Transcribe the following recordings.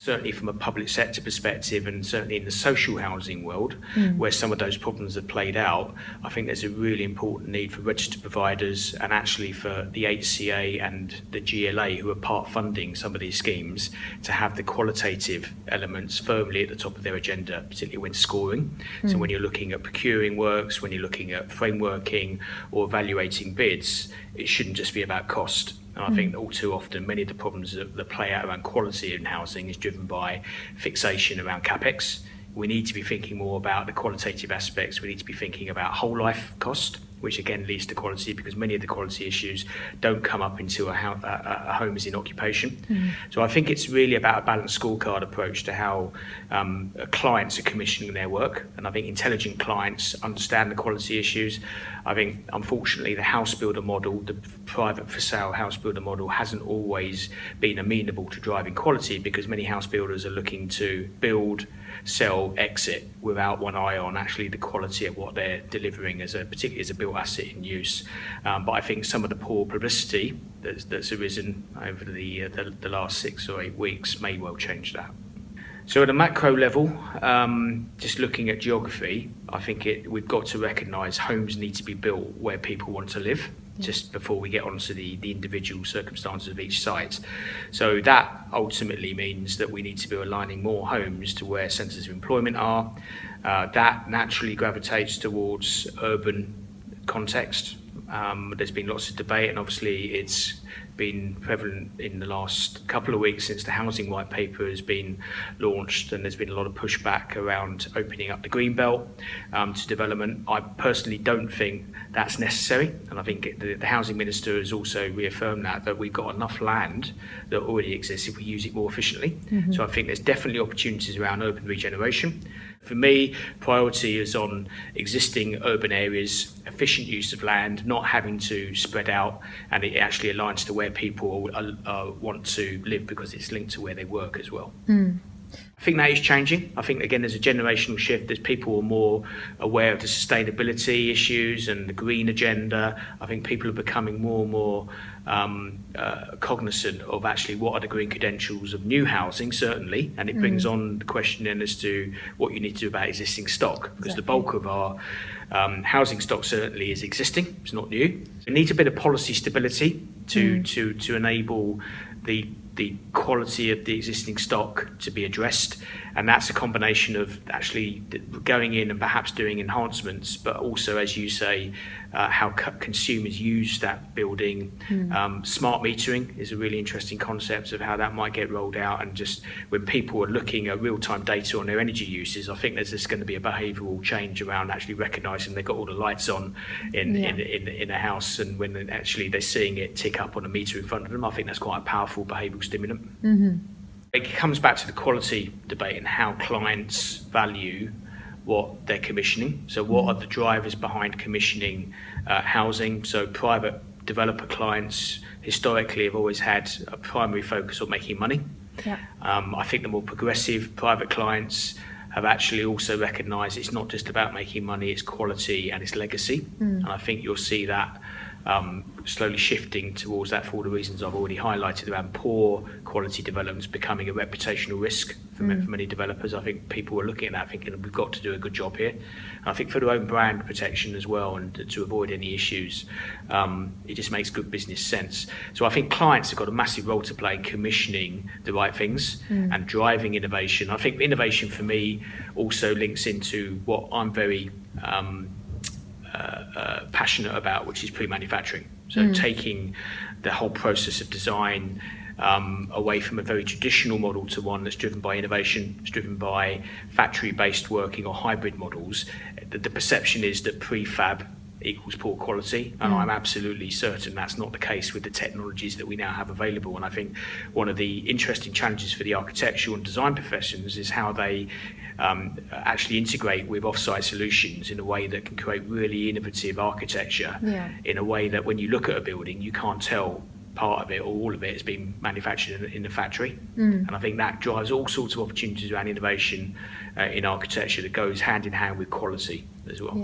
Certainly from a public sector perspective, and certainly in the social housing world, where some of those problems have played out, I think there's a really important need for registered providers and actually for the HCA and the GLA, who are part funding some of these schemes, to have the qualitative elements firmly at the top of their agenda, particularly when scoring. So when you're looking at procuring works, when you're looking at frameworking or evaluating bids, it shouldn't just be about cost. And I think that all too often, many of the problems that play out around quality in housing is driven by fixation around CapEx. We need to be thinking more about the qualitative aspects. We need to be thinking about whole life cost, which again leads to quality, because many of the quality issues don't come up until a home is in occupation. So I think it's really about a balanced scorecard approach to how clients are commissioning their work. And I think intelligent clients understand the quality issues. I think, unfortunately, the house builder model, the private for sale house builder model, hasn't always been amenable to driving quality, because many house builders are looking to build, sell, exit without one eye on actually the quality of what they're delivering, particularly as a built asset in use. But I think some of the poor publicity that's arisen over the last 6 or 8 weeks may well change that. So at a macro level, just looking at geography, I think we've got to recognise homes need to be built where people want to live, just before we get onto the individual circumstances of each site. So that ultimately means that we need to be aligning more homes to where centres of employment are. That naturally gravitates towards urban context. There's been lots of debate, and obviously it's been prevalent in the last couple of weeks since the housing white paper has been launched, and there's been a lot of pushback around opening up the green belt to development. I personally don't think that's necessary, and I think the housing minister has also reaffirmed that we've got enough land that already exists if we use it more efficiently. So I think there's definitely opportunities around urban regeneration. For me, priority is on existing urban areas, efficient use of land, not having to spread out, and it actually aligns to where people want to live, because it's linked to where they work as well. I think that is changing. I think, again, there's a generational shift. As people are more aware of the sustainability issues and the green agenda, I think people are becoming more and more cognizant of actually what are the green credentials of new housing, certainly, and it brings on the question then as to what you need to do about existing stock, because the bulk of our housing stock certainly is existing, it's not new. So it needs a bit of policy stability to enable the quality of the existing stock to be addressed, and that's a combination of actually going in and perhaps doing enhancements, but also, as you say, how consumers use that building. Smart metering is a really interesting concept of how that might get rolled out, and just when people are looking at real-time data on their energy uses, I think there's just going to be a behavioural change around actually recognising they've got all the lights on in a house, and when actually they're seeing it tick up on a meter in front of them, I think that's quite a powerful behavioural stimulant. It comes back to the quality debate and how clients value what they're commissioning. So what are the drivers behind commissioning housing? So private developer clients historically have always had a primary focus on making money. I think the more progressive private clients have actually also recognised it's not just about making money, it's quality and it's legacy. And I think you'll see that slowly shifting towards that for all the reasons I've already highlighted around poor quality developments becoming a reputational risk for many developers. I think people are looking at that thinking we've got to do a good job here. And I think for their own brand protection as well, and to avoid any issues, it just makes good business sense. So I think clients have got a massive role to play in commissioning the right things and driving innovation. I think innovation for me also links into what I'm very passionate about, which is pre-manufacturing. So taking the whole process of design away from a very traditional model to one that's driven by innovation, it's driven by factory-based working or hybrid models. The perception is that prefab equals poor quality, and I'm absolutely certain that's not the case with the technologies that we now have available. And I think one of the interesting challenges for the architectural and design professions is how they actually integrate with off-site solutions in a way that can create really innovative architecture in a way that when you look at a building you can't tell part of it or all of it has been manufactured in the factory. And I think that drives all sorts of opportunities around innovation in architecture that goes hand in hand with quality as well.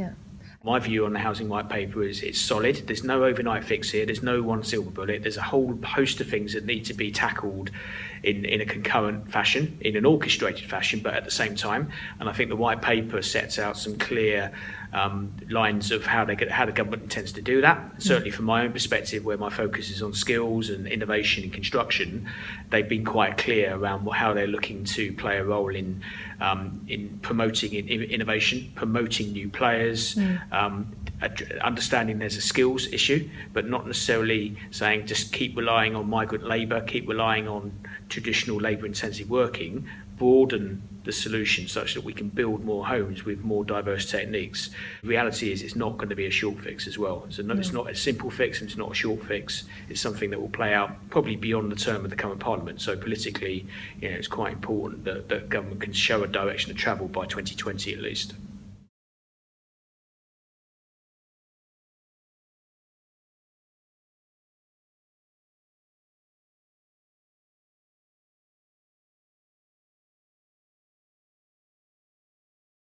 My view on the housing white paper is it's solid. There's no overnight fix here. There's no one silver bullet. There's a whole host of things that need to be tackled in a concurrent fashion, in an orchestrated fashion, but at the same time. And I think the white paper sets out some clear lines of how the government intends to do that. Certainly from my own perspective, where my focus is on skills and innovation in construction, they've been quite clear around how they're looking to play a role in promoting innovation, promoting new players, understanding there's a skills issue, but not necessarily saying just keep relying on migrant labour, keep relying on traditional labour-intensive working. Broaden the solution such that we can build more homes with more diverse techniques. The reality is it's not going to be a short fix as well. So it's not a simple fix and it's not a short fix. It's something that will play out probably beyond the term of the current Parliament. So politically, it's quite important that government can show a direction of travel by 2020 at least.